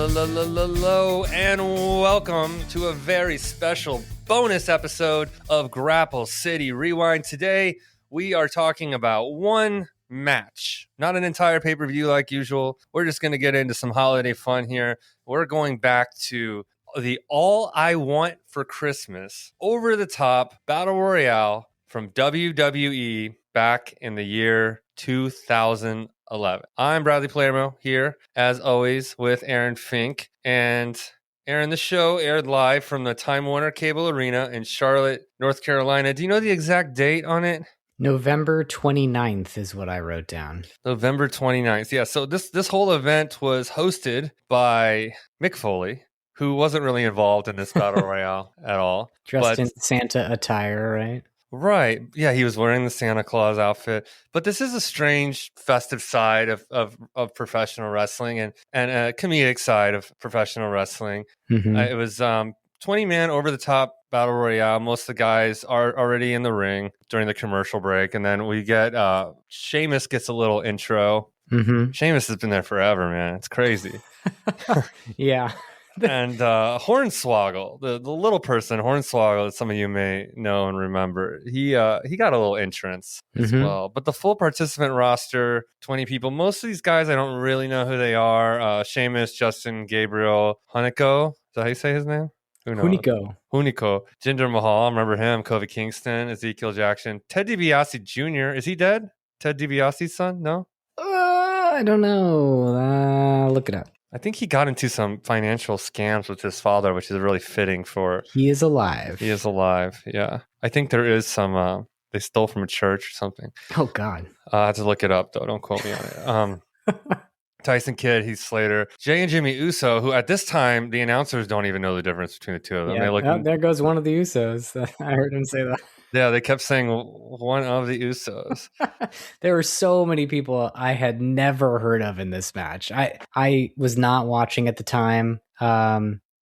Hello and welcome to a very special bonus episode of Grapple City Rewind. Today, we are talking about one match, not an entire pay-per-view like usual. We're just going to get into some holiday fun here. We're going back to the All I Want for Christmas over-the-top Battle Royale from WWE back in the year 2011. I'm Bradley Palermo here, as always, with Aaron Fink. And Aaron, the show aired live from the Time Warner Cable Arena in Charlotte, North Carolina. Do you know the exact date on it? November 29th is what I wrote down. November 29th. Yeah, so this whole event was hosted by Mick Foley, who wasn't really involved in this Battle Royale at all. Dressed in Santa attire, right? Right. Yeah, he was wearing the Santa Claus outfit. But this is a strange festive side of professional wrestling and a comedic side of professional wrestling. Mm-hmm. It was 20-man over-the-top Battle Royale. Most of the guys are already in the ring during the commercial break. And then we get Sheamus gets a little intro. Mm-hmm. Sheamus has been there forever, man. It's crazy. Yeah. And Hornswoggle, the little person, Hornswoggle, that some of you may know and remember, he got a little entrance as well. But the full participant roster, 20 people. Most of these guys, I don't really know who they are. Sheamus, Justin, Gabriel, Hunico. Is that how you say his name? Who knows? Hunico. Jinder Mahal, I remember him. Kofi Kingston, Ezekiel Jackson. Ted DiBiase Jr., is he dead? Ted DiBiase's son? No? I don't know. Look it up. I think he got into some financial scams with his father, which is really fitting for... He is alive. He is alive, yeah. I think there is some... they stole from a church or something. Oh, God. I have to look it up, though. Don't quote me on it. Tyson Kidd, Heath Slater, Jay and Jimmy Uso, who at this time, the announcers don't even know the difference between the two of them. Yeah. There goes one of the Usos. I heard him say that. Yeah, they kept saying one of the Usos. There were so many people I had never heard of in this match. I was not watching at the time.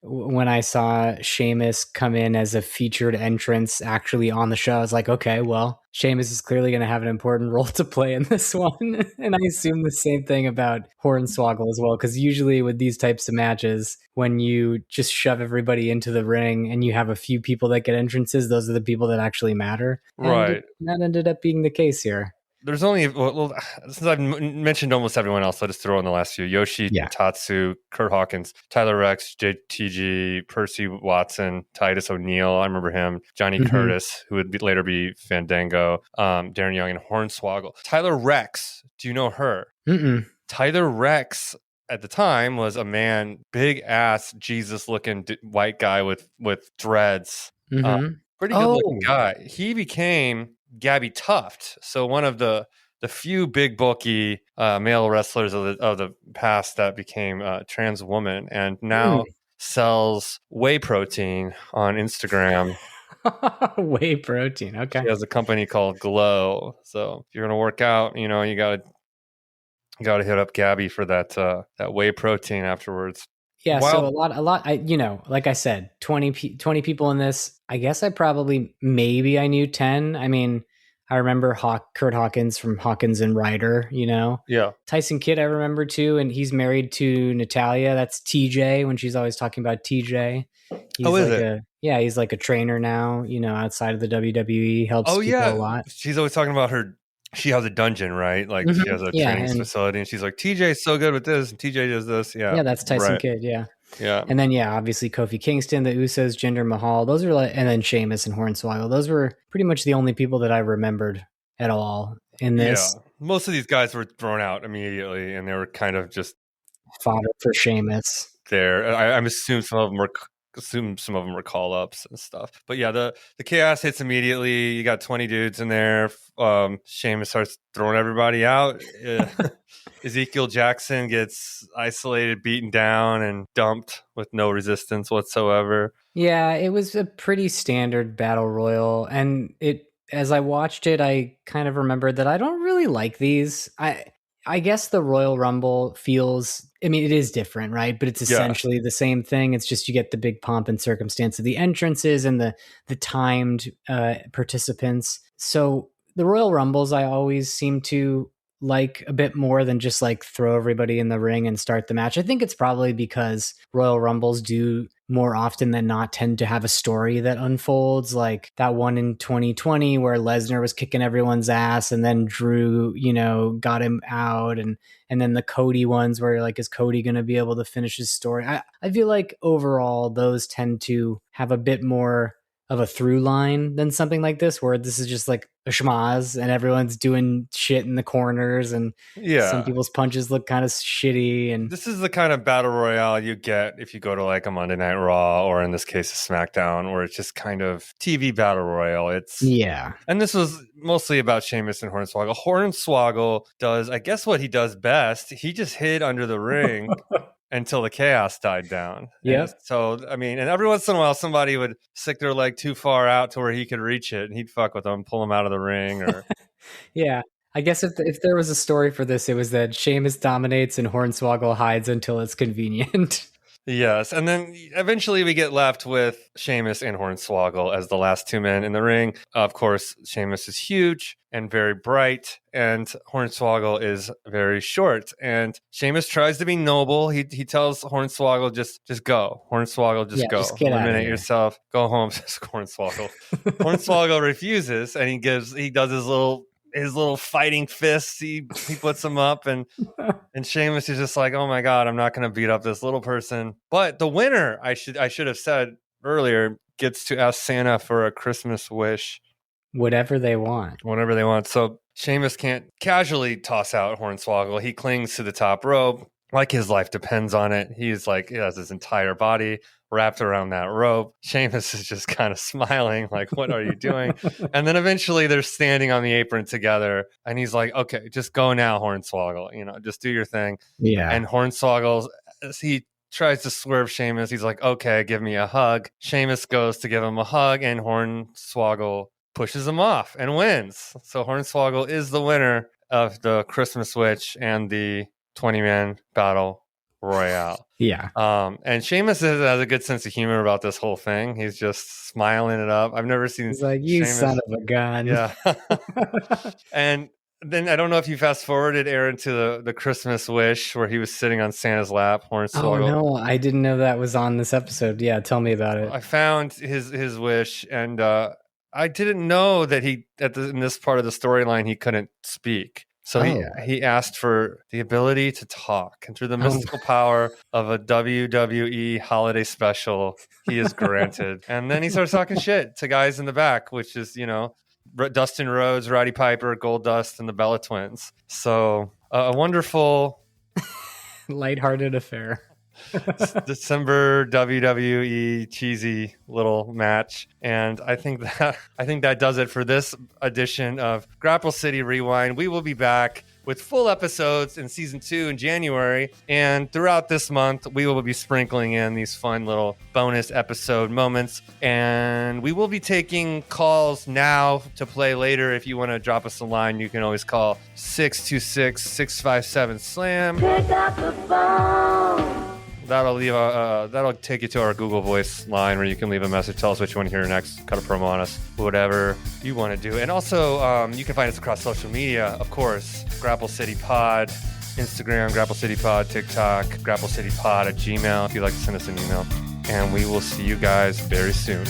When I saw Sheamus come in as a featured entrance actually on the show, I was like, okay, well, Sheamus is clearly going to have an important role to play in this one. And I assume the same thing about Hornswoggle as well, because usually with these types of matches, when you just shove everybody into the ring and you have a few people that get entrances, those are the people that actually matter. Right. And that ended up being the case here. There's only, since I've mentioned almost everyone else, I'll just throw in the last few. Yoshi, Tatsu, Kurt Hawkins, Tyler Rex, JTG, Percy Watson, Titus O'Neil, I remember him, Johnny Curtis, who would later be Fandango, Darren Young, and Hornswoggle. Tyler Rex, do you know her? Mm-mm. Tyler Rex at the time was a man, big ass, Jesus-looking white guy with dreads. Pretty good-looking guy. He became Gabby Tuft, so one of the few big bulky male wrestlers of the past that became a trans woman, and now sells whey protein on Instagram. Whey protein, okay. She has a company called Glow. So if you're gonna work out, you gotta hit up Gabby for that whey protein afterwards. Yeah, so a lot. Like I said, 20 people in this. I guess I knew 10. I mean, I remember Kurt Hawkins from Hawkins and Ryder, Yeah. Tyson Kidd I remember too, and he's married to Natalia. That's TJ when she's always talking about TJ. He's like a trainer now, outside of the WWE, helps people a lot. She's always talking about her. She has a dungeon, right? Like she has a training facility, and she's like, TJ's so good with this, and TJ does this. Yeah. Yeah, that's Tyson Kidd, yeah. Yeah. And then, obviously Kofi Kingston, the Usos, Jinder Mahal, those are and then Sheamus and Hornswoggle. Those were pretty much the only people that I remembered at all in this. Yeah. Most of these guys were thrown out immediately, and they were kind of just fodder for Sheamus. There. I'm assuming some of them were call-ups and stuff. But yeah, the chaos hits immediately. You got 20 dudes in there. Sheamus starts throwing everybody out. Ezekiel Jackson gets isolated, beaten down, and dumped with no resistance whatsoever. Yeah, it was a pretty standard battle royal. And as I watched it, I kind of remembered that I don't really like these. I guess the Royal Rumble feels, it is different, right? But it's essentially the same thing. It's just you get the big pomp and circumstance of the entrances and the timed participants. So the Royal Rumbles, I always seem to like a bit more than just like throw everybody in the ring and start the match. I think it's probably because Royal Rumbles do more often than not tend to have a story that unfolds, like that one in 2020 where Lesnar was kicking everyone's ass and then Drew, got him out, and then the Cody ones where like, is Cody going to be able to finish his story? I feel like overall those tend to have a bit more of a through line than something like this, where this is just like a schmaz and everyone's doing shit in the corners and some people's punches look kind of shitty. And this is the kind of battle royale you get if you go to like a Monday Night Raw, or in this case a SmackDown, where it's just kind of TV battle royale. And this was mostly about Sheamus and Hornswoggle. Hornswoggle does, I guess, what he does best. He just hid under the ring until the chaos died down. Yeah. So, I mean, and every once in a while, somebody would stick their leg too far out to where he could reach it, and he'd fuck with them, pull them out of the ring. Or yeah. I guess if there was a story for this, it was that Sheamus dominates and Hornswoggle hides until it's convenient. Yes, and then eventually we get left with Sheamus and Hornswoggle as the last two men in the ring. Of course, Sheamus is huge and very bright, and Hornswoggle is very short. And Sheamus tries to be noble. He tells Hornswoggle, just go. Hornswoggle, just go. Just get eliminate yourself. Go home, just Hornswoggle. Hornswoggle refuses, and he does his little fighting fists. He puts them up, and Sheamus is just like, oh my God, I'm not going to beat up this little person. But the winner, I should have said earlier, gets to ask Santa for a Christmas wish. Whatever they want. So Sheamus can't casually toss out Hornswoggle. He clings to the top rope like his life depends on it. He has his entire body wrapped around that rope. Sheamus is just kind of smiling, like, what are you doing? And then eventually they're standing on the apron together, and he's like, okay, just go now, Hornswoggle. Just do your thing. Yeah. And Hornswoggle, as he tries to swerve Sheamus, he's like, okay, give me a hug. Sheamus goes to give him a hug, and Hornswoggle pushes him off and wins. So Hornswoggle is the winner of the Christmas Witch and the 20-man battle royale. Yeah. And Sheamus has a good sense of humor about this whole thing. He's just smiling it up. I've never seen. He's like, you Sheamus. son of a gun. Yeah. And then I don't know if you fast forwarded, Aaron, to the Christmas wish where he was sitting on Santa's lap. Hornswoggle. Oh no, I didn't know that was on this episode. Yeah, tell me about it. I found his wish, and I didn't know that in this part of the storyline he couldn't speak. So he asked for the ability to talk, and through the mystical power of a WWE holiday special, he is granted. And then he starts talking shit to guys in the back, which is, Dustin Rhodes, Roddy Piper, Goldust, and the Bella Twins. So a wonderful, lighthearted affair. December WWE cheesy little match. And I think that does it for this edition of Grapple City Rewind. We will be back with full episodes in season 2 in January, and throughout this month we will be sprinkling in these fun little bonus episode moments, and we will be taking calls now to play later. If you want to drop us a line, you can always call 626-657-SLAM. Pick up the phone. That'll take you to our Google Voice line where you can leave a message, tell us what you want to hear next, cut a promo on us, whatever you want to do. And also, you can find us across social media, of course, Grapple City Pod, Instagram, Grapple City Pod, TikTok, Grapple City Pod at Gmail if you'd like to send us an email. And we will see you guys very soon.